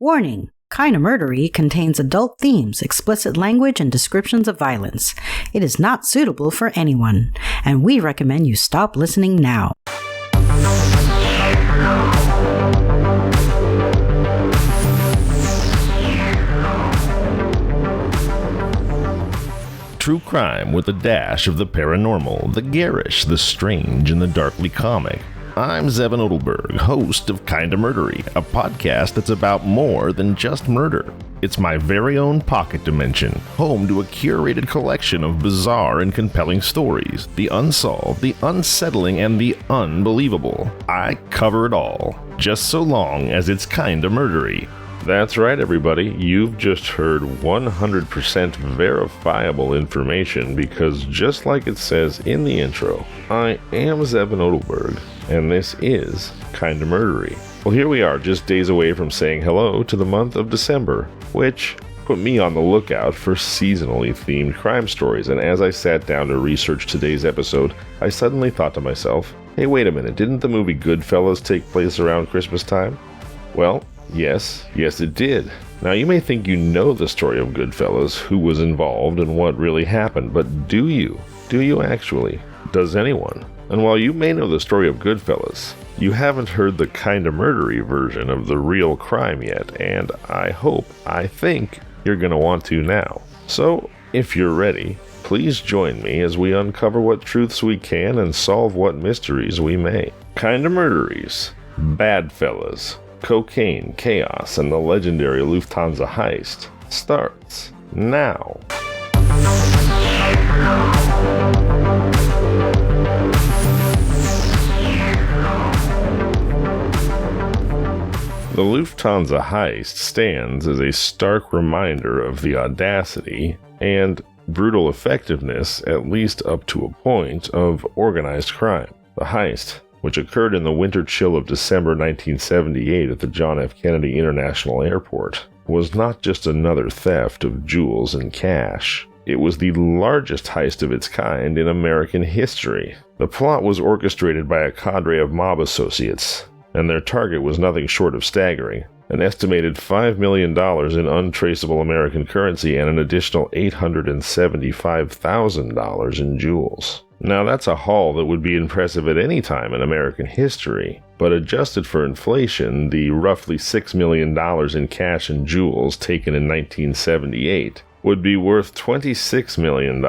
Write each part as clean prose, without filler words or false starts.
Warning! Kinda Murdery contains adult themes, explicit language, and descriptions of violence. It is not suitable for anyone, and we recommend you stop listening now. True crime with a dash of the paranormal, the garish, the strange, and the darkly comic. I'm Zevin Odelberg, host of Kinda Murdery, a podcast that's about more than just murder. It's my very own pocket dimension, home to a curated collection of bizarre and compelling stories, the unsolved, the unsettling, and the unbelievable. I cover it all, just so long as it's kinda murdery. That's right, everybody. You've just heard 100% verifiable information because just like it says in the intro, I am Zevin Odelberg, and this is Kinda Murdery. Well, here we are, just days away from saying hello to the month of December, which put me on the lookout for seasonally themed crime stories, and as I sat down to research today's episode, I suddenly thought to myself, hey, wait a minute, didn't the movie Goodfellas take place around Christmas time? Well, Yes, it did. Now, you may think you know the story of Goodfellas, who was involved, and what really happened, but do you? Do you actually? Does anyone? And while you may know the story of Goodfellas, you haven't heard the kinda murdery version of the real crime yet, and I think you're gonna want to now. So, if you're ready, please join me as we uncover what truths we can and solve what mysteries we may. Kinda Murderies, Badfellas, Cocaine, Chaos, and the legendary Lufthansa Heist starts now. The Lufthansa Heist stands as a stark reminder of the audacity and brutal effectiveness, at least up to a point, of organized crime. The heist, which occurred in the winter chill of December 1978 at the John F. Kennedy International Airport, was not just another theft of jewels and cash. It was the largest heist of its kind in American history. The plot was orchestrated by a cadre of mob associates, and their target was nothing short of staggering: an estimated $5 million in untraceable American currency and an additional $875,000 in jewels. Now, that's a haul that would be impressive at any time in American history, but adjusted for inflation, the roughly $6 million in cash and jewels taken in 1978 would be worth $26 million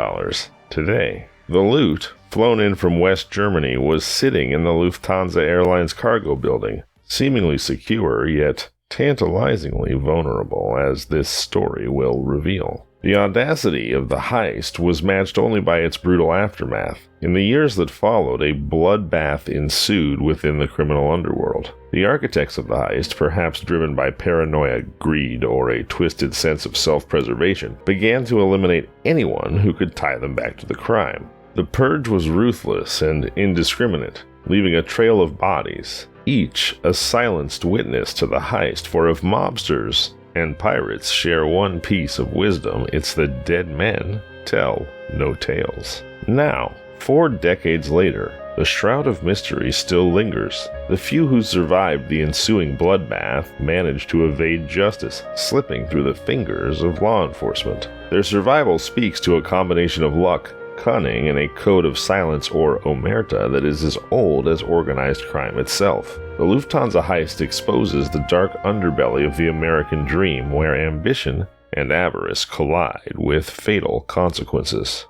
today. The loot, flown in from West Germany, was sitting in the Lufthansa Airlines cargo building, seemingly secure yet tantalizingly vulnerable, as this story will reveal. The audacity of the heist was matched only by its brutal aftermath. In the years that followed, a bloodbath ensued within the criminal underworld. The architects of the heist, perhaps driven by paranoia, greed, or a twisted sense of self-preservation, began to eliminate anyone who could tie them back to the crime. The purge was ruthless and indiscriminate, leaving a trail of bodies, each a silenced witness to the heist, for if mobsters and pirates share one piece of wisdom, it's that dead men tell no tales. Now, 4 decades later, the shroud of mystery still lingers. The few who survived the ensuing bloodbath managed to evade justice, slipping through the fingers of law enforcement. Their survival speaks to a combination of luck, cunning, and a code of silence, or omerta, that is as old as organized crime itself. The Lufthansa heist exposes the dark underbelly of the American dream, where ambition and avarice collide with fatal consequences.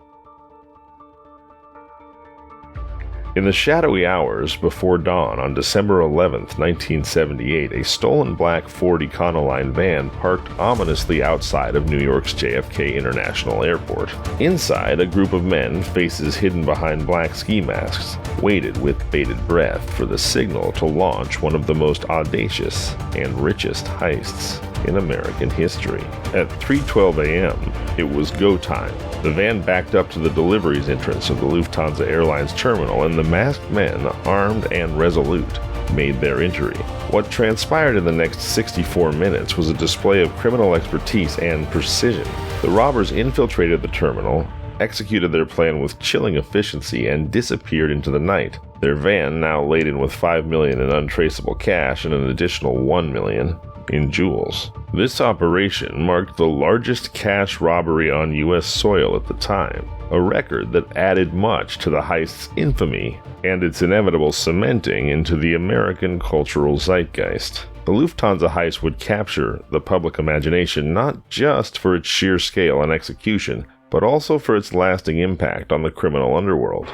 In the shadowy hours before dawn on December 11th, 1978, a stolen black Ford Econoline van parked ominously outside of New York's JFK International Airport. Inside, a group of men, faces hidden behind black ski masks, waited with bated breath for the signal to launch one of the most audacious and richest heists in American history. At 3:12 a.m., it was go time. The van backed up to the deliveries entrance of the Lufthansa Airlines terminal, and the masked men, armed and resolute, made their entry. What transpired in the next 64 minutes was a display of criminal expertise and precision. The robbers infiltrated the terminal, executed their plan with chilling efficiency, and disappeared into the night. Their van, now laden with $5 million in untraceable cash and an additional $1 million, in jewels. This operation marked the largest cash robbery on U.S. soil at the time, a record that added much to the heist's infamy and its inevitable cementing into the American cultural zeitgeist. The Lufthansa heist would capture the public imagination not just for its sheer scale and execution, but also for its lasting impact on the criminal underworld.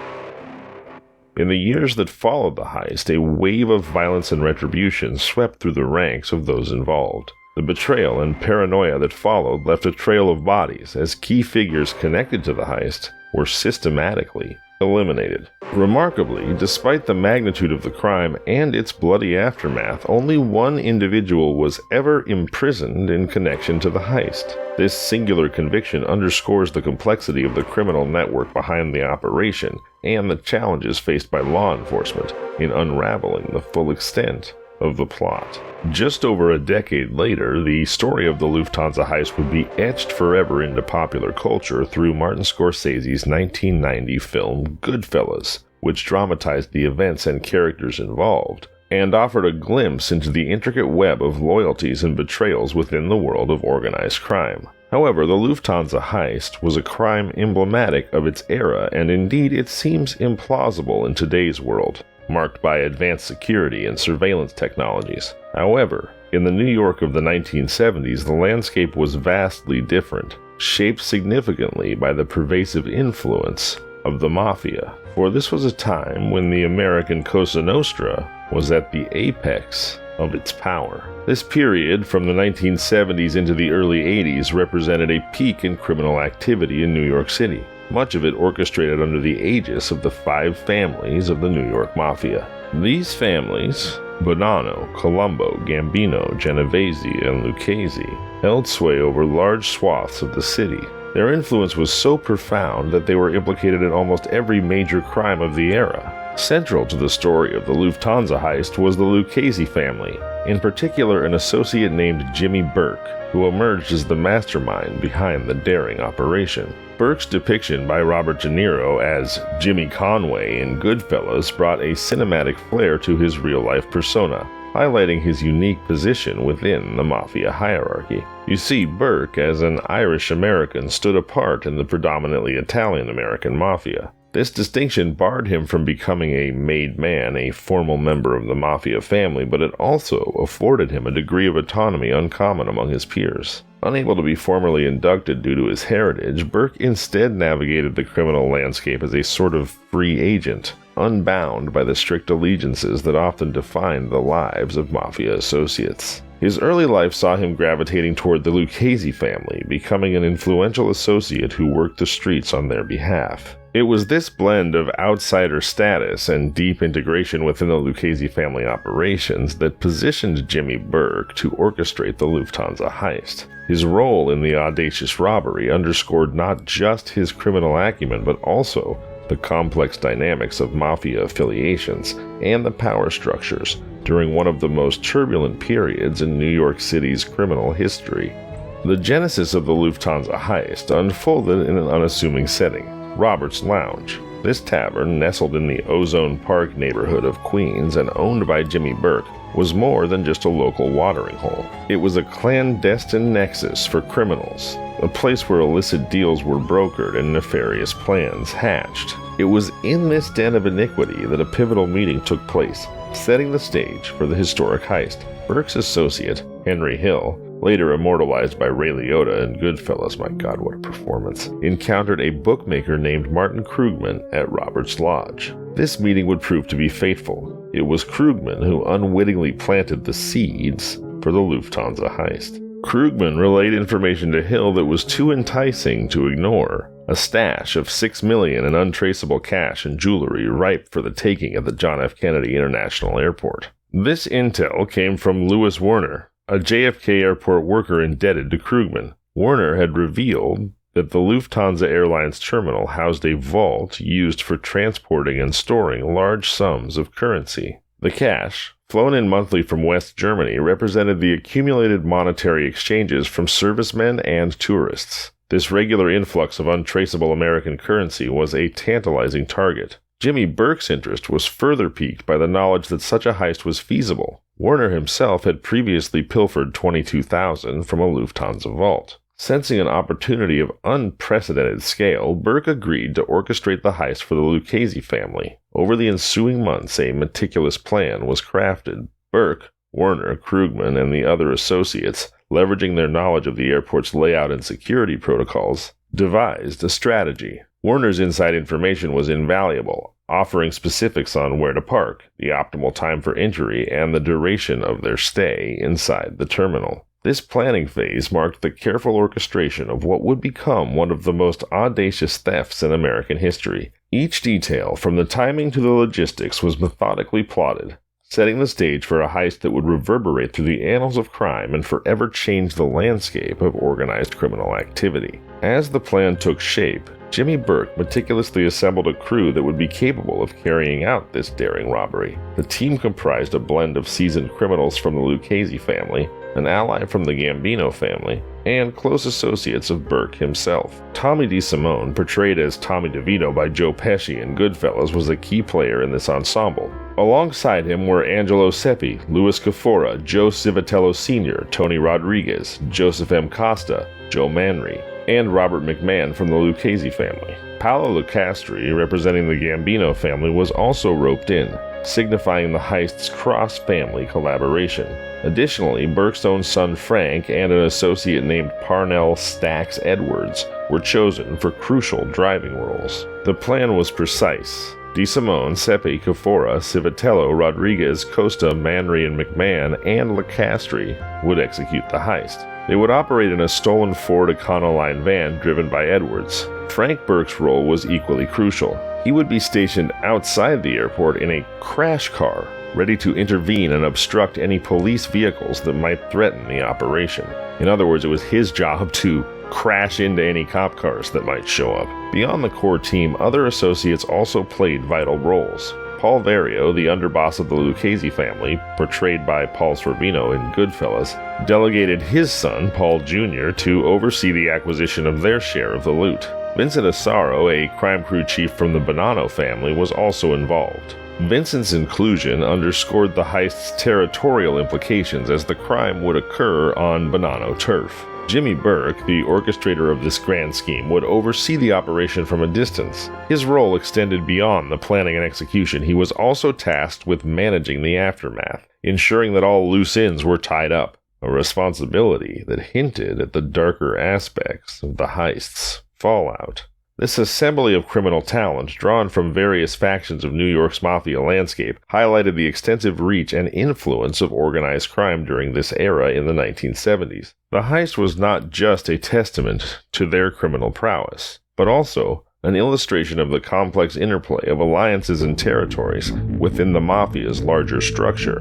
In the years that followed the heist, a wave of violence and retribution swept through the ranks of those involved. The betrayal and paranoia that followed left a trail of bodies as key figures connected to the heist were systematically eliminated. Remarkably, despite the magnitude of the crime and its bloody aftermath, only one individual was ever imprisoned in connection to the heist. This singular conviction underscores the complexity of the criminal network behind the operation and the challenges faced by law enforcement in unraveling the full extent of the plot. Just over a decade later, the story of the Lufthansa heist would be etched forever into popular culture through Martin Scorsese's 1990 film Goodfellas, which dramatized the events and characters involved, and offered a glimpse into the intricate web of loyalties and betrayals within the world of organized crime. However, the Lufthansa heist was a crime emblematic of its era, and indeed it seems implausible in today's world, marked by advanced security and surveillance technologies. However, in the New York of the 1970s, the landscape was vastly different, shaped significantly by the pervasive influence of the mafia. For this was a time when the American Cosa Nostra was at the apex of its power. This period, from the 1970s into the early 80s, represented a peak in criminal activity in New York City, much of it orchestrated under the aegis of the 5 families of the New York Mafia. These families, Bonanno, Colombo, Gambino, Genovese, and Lucchese, held sway over large swaths of the city. Their influence was so profound that they were implicated in almost every major crime of the era. Central to the story of the Lufthansa heist was the Lucchese family, in particular an associate named Jimmy Burke, who emerged as the mastermind behind the daring operation. Burke's depiction by Robert De Niro as Jimmy Conway in Goodfellas brought a cinematic flair to his real-life persona, highlighting his unique position within the mafia hierarchy. You see, Burke, as an Irish-American, stood apart in the predominantly Italian-American mafia. This distinction barred him from becoming a made man, a formal member of the mafia family, but it also afforded him a degree of autonomy uncommon among his peers. Unable to be formally inducted due to his heritage, Burke instead navigated the criminal landscape as a sort of free agent, unbound by the strict allegiances that often defined the lives of mafia associates. His early life saw him gravitating toward the Lucchese family, becoming an influential associate who worked the streets on their behalf. It was this blend of outsider status and deep integration within the Lucchese family operations that positioned Jimmy Burke to orchestrate the Lufthansa heist. His role in the audacious robbery underscored not just his criminal acumen, but also the complex dynamics of mafia affiliations and the power structures during one of the most turbulent periods in New York City's criminal history. The genesis of the Lufthansa heist unfolded in an unassuming setting, Robert's Lounge. This tavern, nestled in the Ozone Park neighborhood of Queens and owned by Jimmy Burke, was more than just a local watering hole. It was a clandestine nexus for criminals, a place where illicit deals were brokered and nefarious plans hatched. It was in this den of iniquity that a pivotal meeting took place, setting the stage for the historic heist. Burke's associate, Henry Hill, later immortalized by Ray Liotta in Goodfellas, my God, what a performance, encountered a bookmaker named Martin Krugman at Robert's Lodge. This meeting would prove to be fateful. It was Krugman who unwittingly planted the seeds for the Lufthansa heist. Krugman relayed information to Hill that was too enticing to ignore. A stash of $6 million in untraceable cash and jewelry ripe for the taking at the John F. Kennedy International Airport. This intel came from Louis Werner, a JFK airport worker indebted to Krugman. Werner had revealed that the Lufthansa Airlines terminal housed a vault used for transporting and storing large sums of currency. The cash, flown in monthly from West Germany, represented the accumulated monetary exchanges from servicemen and tourists. This regular influx of untraceable American currency was a tantalizing target. Jimmy Burke's interest was further piqued by the knowledge that such a heist was feasible. Warner himself had previously pilfered $22,000 from a Lufthansa vault. Sensing an opportunity of unprecedented scale, Burke agreed to orchestrate the heist for the Lucchese family. Over the ensuing months, a meticulous plan was crafted. Burke, Warner, Krugman, and the other associates, leveraging their knowledge of the airport's layout and security protocols, devised a strategy. Warner's inside information was invaluable, offering specifics on where to park, the optimal time for entry, and the duration of their stay inside the terminal. This planning phase marked the careful orchestration of what would become one of the most audacious thefts in American history. Each detail, from the timing to the logistics, was methodically plotted, setting the stage for a heist that would reverberate through the annals of crime and forever change the landscape of organized criminal activity. As the plan took shape, Jimmy Burke meticulously assembled a crew that would be capable of carrying out this daring robbery. The team comprised a blend of seasoned criminals from the Lucchese family, an ally from the Gambino family, and close associates of Burke himself. Tommy DeSimone, portrayed as Tommy DeVito by Joe Pesci in Goodfellas, was a key player in this ensemble. Alongside him were Angelo Seppi, Louis Cafora, Joe Civitello Sr., Tony Rodriguez, Joseph M. Costa, Joe Manry, and Robert McMahon from the Lucchese family. Paolo Lucastri, representing the Gambino family, was also roped in, signifying the heist's cross-family collaboration. Additionally, Burke's own son Frank and an associate named Parnell Stacks Edwards were chosen for crucial driving roles. The plan was precise. DeSimone, Seppi, Cafora, Civitello, Rodriguez, Costa, Manry, and McMahon, and Lucastri would execute the heist. They would operate in a stolen Ford Econoline van driven by Edwards. Frank Burke's role was equally crucial. He would be stationed outside the airport in a crash car, ready to intervene and obstruct any police vehicles that might threaten the operation. In other words, it was his job to crash into any cop cars that might show up. Beyond the core team, other associates also played vital roles. Paul Vario, the underboss of the Lucchese family, portrayed by Paul Sorvino in Goodfellas, delegated his son, Paul Jr., to oversee the acquisition of their share of the loot. Vincent Asaro, a crime crew chief from the Bonanno family, was also involved. Vincent's inclusion underscored the heist's territorial implications, as the crime would occur on Bonanno turf. Jimmy Burke, the orchestrator of this grand scheme, would oversee the operation from a distance. His role extended beyond the planning and execution. He was also tasked with managing the aftermath, ensuring that all loose ends were tied up, a responsibility that hinted at the darker aspects of the heist's fallout. This assembly of criminal talent, drawn from various factions of New York's mafia landscape, highlighted the extensive reach and influence of organized crime during this era in the 1970s. The heist was not just a testament to their criminal prowess, but also an illustration of the complex interplay of alliances and territories within the mafia's larger structure.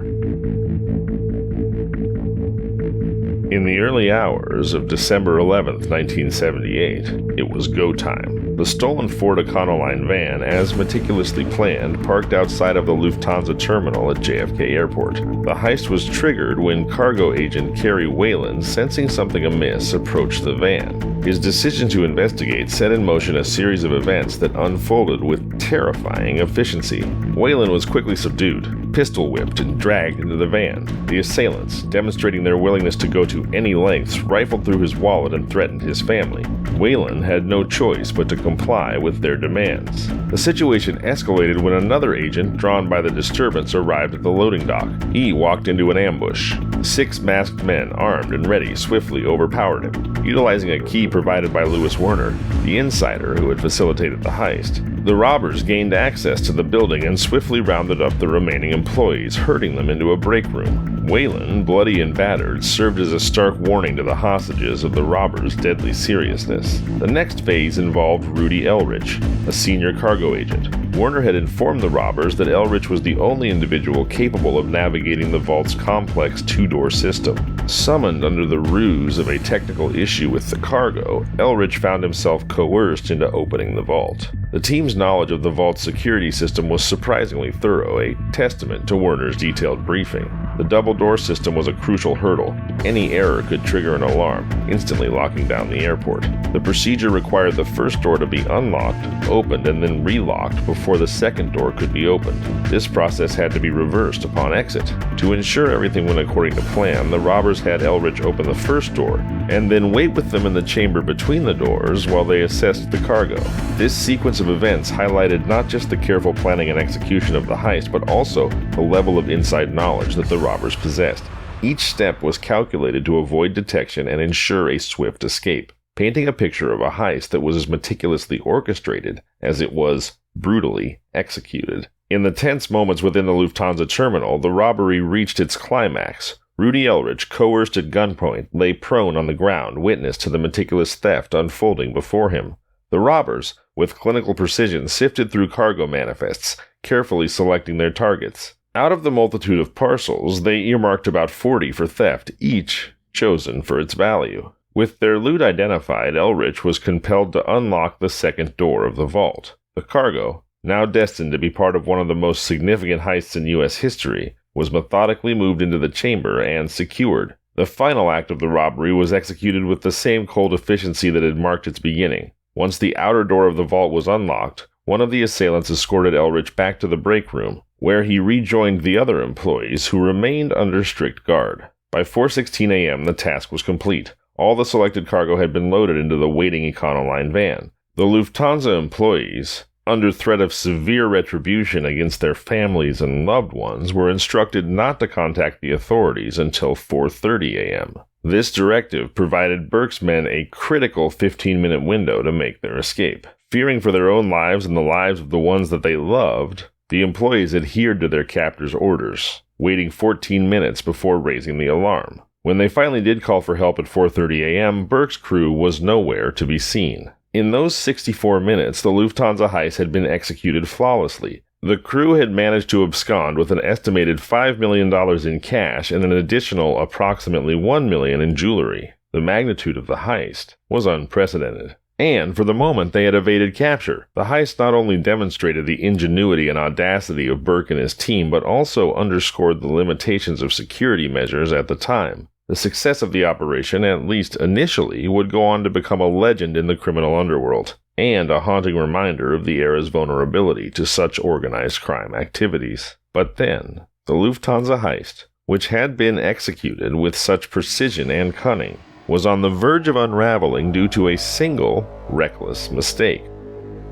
In the early hours of December 11, 1978, it was go time. The stolen Ford Econoline van, as meticulously planned, parked outside of the Lufthansa terminal at JFK Airport. The heist was triggered when cargo agent Kerry Whalen, sensing something amiss, approached the van. His decision to investigate set in motion a series of events that unfolded with terrifying efficiency. Whalen was quickly subdued, pistol-whipped, and dragged into the van. The assailants, demonstrating their willingness to go to any lengths, rifled through his wallet and threatened his family. Whalen had no choice but to comply with their demands. The situation escalated when another agent, drawn by the disturbance, arrived at the loading dock. He walked into an ambush. 6 masked men, armed and ready, swiftly overpowered him. Utilizing a key provided by Louis Werner, the insider who had facilitated the heist, the robbers gained access to the building and swiftly rounded up the remaining employees, herding them into a break room. Whalen, bloody and battered, served as a stark warning to the hostages of the robbers' deadly seriousness. The next phase involved Rudy Elrich, a senior cargo agent. Werner had informed the robbers that Elrich was the only individual capable of navigating the vault's complex 2-door system. Summoned under the ruse of a technical issue with the cargo, Elrich found himself coerced into opening the vault. The team's knowledge of the vault's security system was surprisingly thorough, a testament to Werner's detailed briefing. The double-door system was a crucial hurdle. Any error could trigger an alarm, instantly locking down the airport. The procedure required the first door to be unlocked, opened, and then relocked before the second door could be opened. This process had to be reversed upon exit. To ensure everything went according to plan, the robbers had Elrich open the first door, and then wait with them in the chamber between the doors while they assessed the cargo. This sequence of events highlighted not just the careful planning and execution of the heist, but also the level of inside knowledge that the robbers possessed. Each step was calculated to avoid detection and ensure a swift escape, painting a picture of a heist that was as meticulously orchestrated as it was brutally executed. In the tense moments within the Lufthansa terminal, the robbery reached its climax. Rudy Elrich, coerced at gunpoint, lay prone on the ground, witness to the meticulous theft unfolding before him. The robbers, with clinical precision, sifted through cargo manifests, carefully selecting their targets. Out of the multitude of parcels, they earmarked about 40 for theft, each chosen for its value. With their loot identified, Elrich was compelled to unlock the second door of the vault. The cargo, now destined to be part of one of the most significant heists in U.S. history, was methodically moved into the chamber and secured. The final act of the robbery was executed with the same cold efficiency that had marked its beginning. Once the outer door of the vault was unlocked, one of the assailants escorted Elrich back to the break room, where he rejoined the other employees who remained under strict guard. By 4:16 a.m., the task was complete. All the selected cargo had been loaded into the waiting Econoline van. The Lufthansa employees, under threat of severe retribution against their families and loved ones, were instructed not to contact the authorities until 4:30 a.m. This directive provided Burke's men a critical 15-minute window to make their escape. Fearing for their own lives and the lives of the ones that they loved, the employees adhered to their captor's orders, waiting 14 minutes before raising the alarm. When they finally did call for help at 4:30 a.m., Burke's crew was nowhere to be seen. In those 64 minutes, the Lufthansa heist had been executed flawlessly. The crew had managed to abscond with an estimated $5 million in cash and an additional approximately $1 million in jewelry. The magnitude of the heist was unprecedented. And, for the moment, they had evaded capture. The heist not only demonstrated the ingenuity and audacity of Burke and his team, but also underscored the limitations of security measures at the time. The success of the operation, at least initially, would go on to become a legend in the criminal underworld, and a haunting reminder of the era's vulnerability to such organized crime activities. But then, the Lufthansa heist, which had been executed with such precision and cunning, was on the verge of unraveling due to a single, reckless mistake.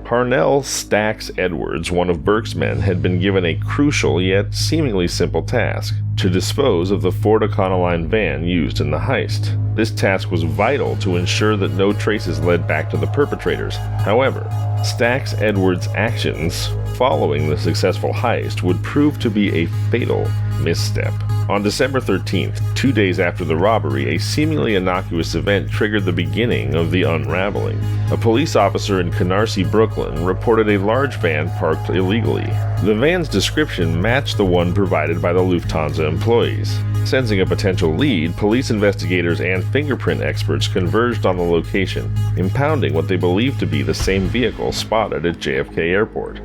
Parnell Stax Edwards, one of Burke's men, had been given a crucial yet seemingly simple task: to dispose of the Ford Econoline van used in the heist. This task was vital to ensure that no traces led back to the perpetrators. However, Stax Edwards' actions following the successful heist would prove to be a fatal misstep. On December 13th, 2 days after the robbery, a seemingly innocuous event triggered the beginning of the unraveling. A police officer in Canarsie, Brooklyn, reported a large van parked illegally. The van's description matched the one provided by the Lufthansa employees. Sensing a potential lead, police investigators and fingerprint experts converged on the location, impounding what they believed to be the same vehicle spotted at JFK Airport.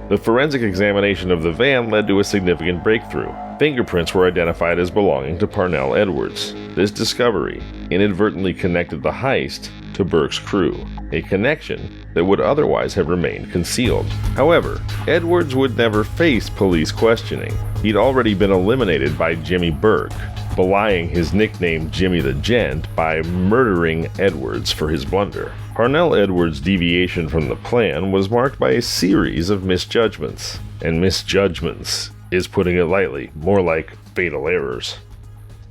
The forensic examination of the van led to a significant breakthrough. Fingerprints were identified as belonging to Parnell Edwards. This discovery inadvertently connected the heist to Burke's crew, a connection that would otherwise have remained concealed. However, Edwards would never face police questioning. He'd already been eliminated by Jimmy Burke, belying his nickname Jimmy the Gent by murdering Edwards for his blunder. Parnell Edwards' deviation from the plan was marked by a series of misjudgments. And misjudgments is putting it lightly, more like fatal errors.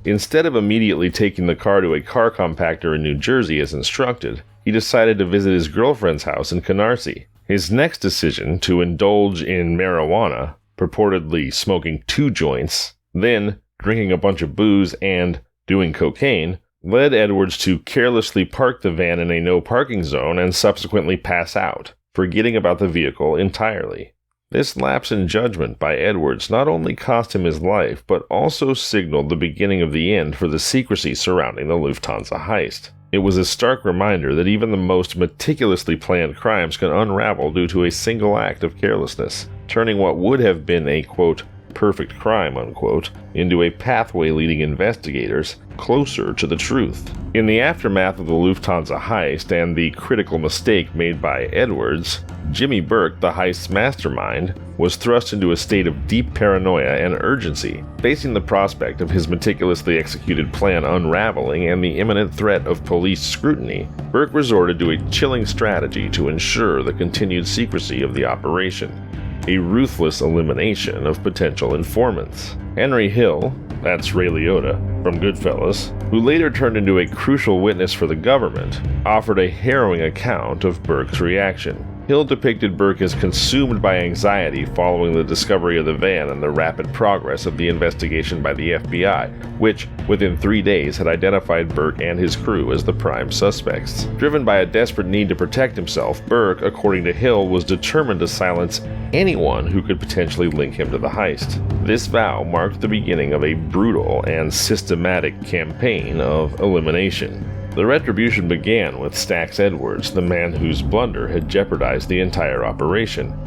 Instead of immediately taking the car to a car compactor in New Jersey as instructed, he decided to visit his girlfriend's house in Canarsie. His next decision to indulge in marijuana, purportedly smoking 2 joints, then drinking a bunch of booze and doing cocaine, led Edwards to carelessly park the van in a no parking zone and subsequently pass out, forgetting about the vehicle entirely. This lapse in judgment by Edwards not only cost him his life, but also signaled the beginning of the end for the secrecy surrounding the Lufthansa heist. It was a stark reminder that even the most meticulously planned crimes can unravel due to a single act of carelessness, turning what would have been a, quote, perfect crime, unquote, into a pathway leading investigators closer to the truth. In the aftermath of the Lufthansa heist and the critical mistake made by Edwards, Jimmy Burke, the heist's mastermind, was thrust into a state of deep paranoia and urgency, facing the prospect of his meticulously executed plan unraveling and the imminent threat of police scrutiny. Burke resorted to a chilling strategy to ensure the continued secrecy of the operation: a ruthless elimination of potential informants. Henry Hill, that's Ray Liotta from Goodfellas, who later turned into a crucial witness for the government, offered a harrowing account of Burke's reaction. Hill depicted Burke as consumed by anxiety following the discovery of the van and the rapid progress of the investigation by the FBI, which, within 3 days, had identified Burke and his crew as the prime suspects. Driven by a desperate need to protect himself, Burke, according to Hill, was determined to silence anyone who could potentially link him to the heist. This vow marked the beginning of a brutal and systematic campaign of elimination. The retribution began with Stax Edwards, the man whose blunder had jeopardized the entire operation.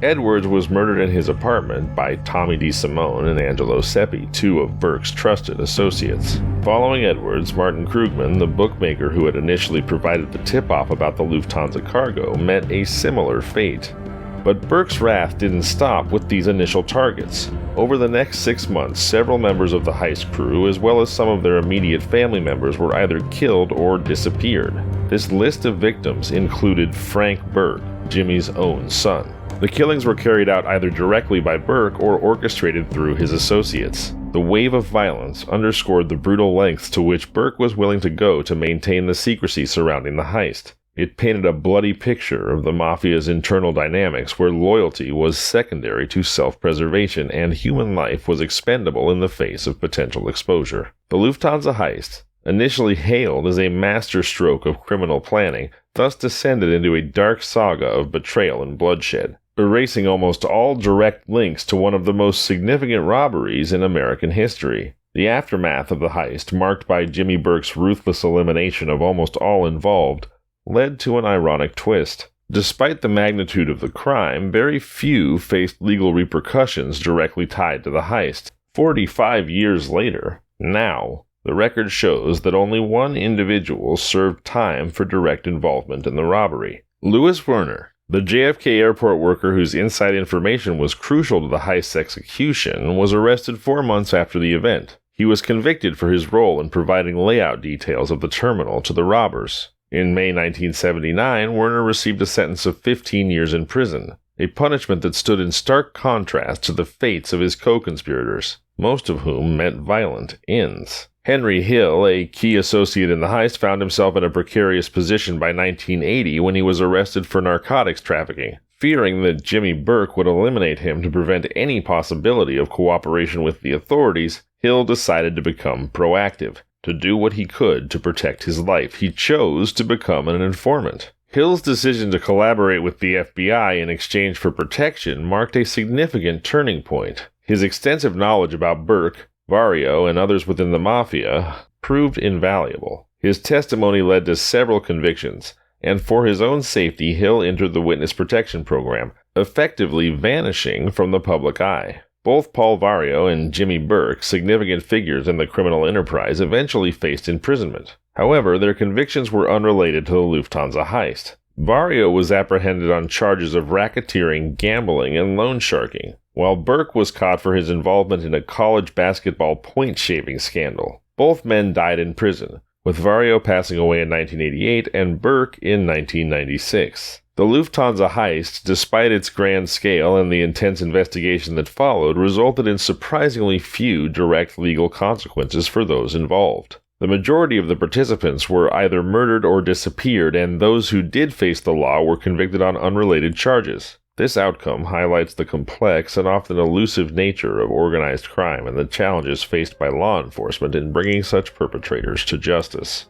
Edwards was murdered in his apartment by Tommy DeSimone and Angelo Seppi, two of Burke's trusted associates. Following Edwards, Martin Krugman, the bookmaker who had initially provided the tip-off about the Lufthansa cargo, met a similar fate. But Burke's wrath didn't stop with these initial targets. Over the next 6 months, several members of the heist crew, as well as some of their immediate family members, were either killed or disappeared. This list of victims included Frank Burke, Jimmy's own son. The killings were carried out either directly by Burke or orchestrated through his associates. The wave of violence underscored the brutal lengths to which Burke was willing to go to maintain the secrecy surrounding the heist. It painted a bloody picture of the mafia's internal dynamics, where loyalty was secondary to self-preservation and human life was expendable in the face of potential exposure. The Lufthansa heist, initially hailed as a masterstroke of criminal planning, thus descended into a dark saga of betrayal and bloodshed, erasing almost all direct links to one of the most significant robberies in American history. The aftermath of the heist, marked by Jimmy Burke's ruthless elimination of almost all involved, led to an ironic twist. Despite the magnitude of the crime, very few faced legal repercussions directly tied to the heist. 45 years later, now, the record shows that only one individual served time for direct involvement in the robbery. Louis Werner, the JFK airport worker whose inside information was crucial to the heist's execution, was arrested 4 months after the event. He was convicted for his role in providing layout details of the terminal to the robbers. In May 1979, Werner received a sentence of 15 years in prison, a punishment that stood in stark contrast to the fates of his co-conspirators, most of whom met violent ends. Henry Hill, a key associate in the heist, found himself in a precarious position by 1980 when he was arrested for narcotics trafficking. Fearing that Jimmy Burke would eliminate him to prevent any possibility of cooperation with the authorities, Hill decided to become proactive. To do what he could to protect his life, he chose to become an informant. Hill's decision to collaborate with the FBI in exchange for protection marked a significant turning point. His extensive knowledge about Burke, Vario, and others within the mafia proved invaluable. His testimony led to several convictions, and for his own safety, Hill entered the witness protection program, effectively vanishing from the public eye. Both Paul Vario and Jimmy Burke, significant figures in the criminal enterprise, eventually faced imprisonment. However, their convictions were unrelated to the Lufthansa heist. Vario was apprehended on charges of racketeering, gambling, and loan sharking, while Burke was caught for his involvement in a college basketball point-shaving scandal. Both men died in prison, with Vario passing away in 1988 and Burke in 1996. The Lufthansa heist, despite its grand scale and the intense investigation that followed, resulted in surprisingly few direct legal consequences for those involved. The majority of the participants were either murdered or disappeared, and those who did face the law were convicted on unrelated charges. This outcome highlights the complex and often elusive nature of organized crime and the challenges faced by law enforcement in bringing such perpetrators to justice.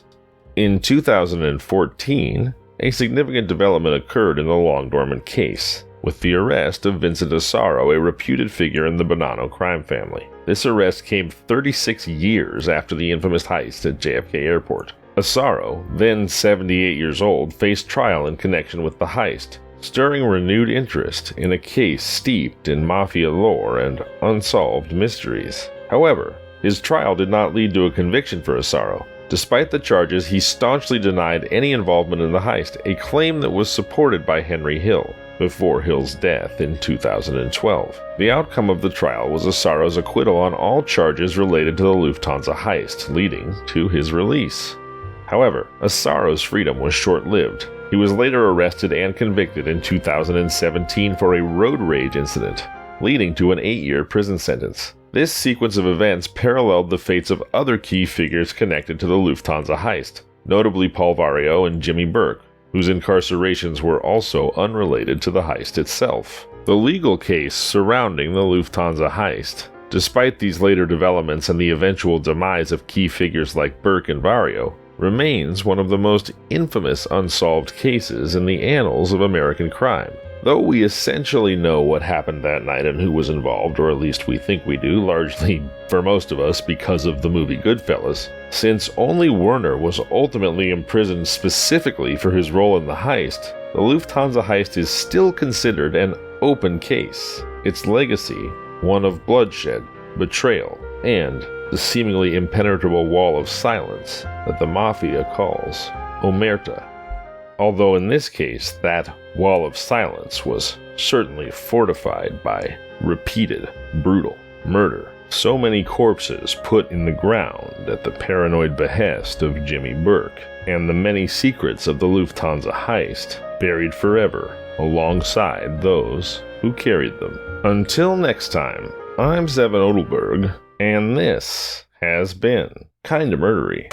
In 2014, a significant development occurred in the long-dormant case. with the arrest of Vincent Asaro, a reputed figure in the Bonanno crime family. This arrest came 36 years after the infamous heist at JFK Airport. Asaro, then 78 years old, faced trial in connection with the heist, stirring renewed interest in a case steeped in mafia lore and unsolved mysteries. However, his trial did not lead to a conviction for Asaro. Despite the charges, he staunchly denied any involvement in the heist, a claim that was supported by Henry Hill before Hill's death in 2012. The outcome of the trial was Asaro's acquittal on all charges related to the Lufthansa heist, leading to his release. However, Asaro's freedom was short-lived. He was later arrested and convicted in 2017 for a road rage incident, leading to an 8-year prison sentence. This sequence of events paralleled the fates of other key figures connected to the Lufthansa heist, notably Paul Vario and Jimmy Burke, whose incarcerations were also unrelated to the heist itself. The legal case surrounding the Lufthansa heist, despite these later developments and the eventual demise of key figures like Burke and Vario, remains one of the most infamous unsolved cases in the annals of American crime. Though we essentially know what happened that night and who was involved, or at least we think we do, largely for most of us because of the movie Goodfellas, since only Werner was ultimately imprisoned specifically for his role in the heist, the Lufthansa heist is still considered an open case. Its legacy, one of bloodshed, betrayal, and the seemingly impenetrable wall of silence that the Mafia calls Omerta. Although in this case, that wall of silence was certainly fortified by repeated, brutal murder. So many corpses put in the ground at the paranoid behest of Jimmy Burke, and the many secrets of the Lufthansa heist buried forever alongside those who carried them. Until next time, I'm Zevin Odelberg, and this has been Kinda Murdery.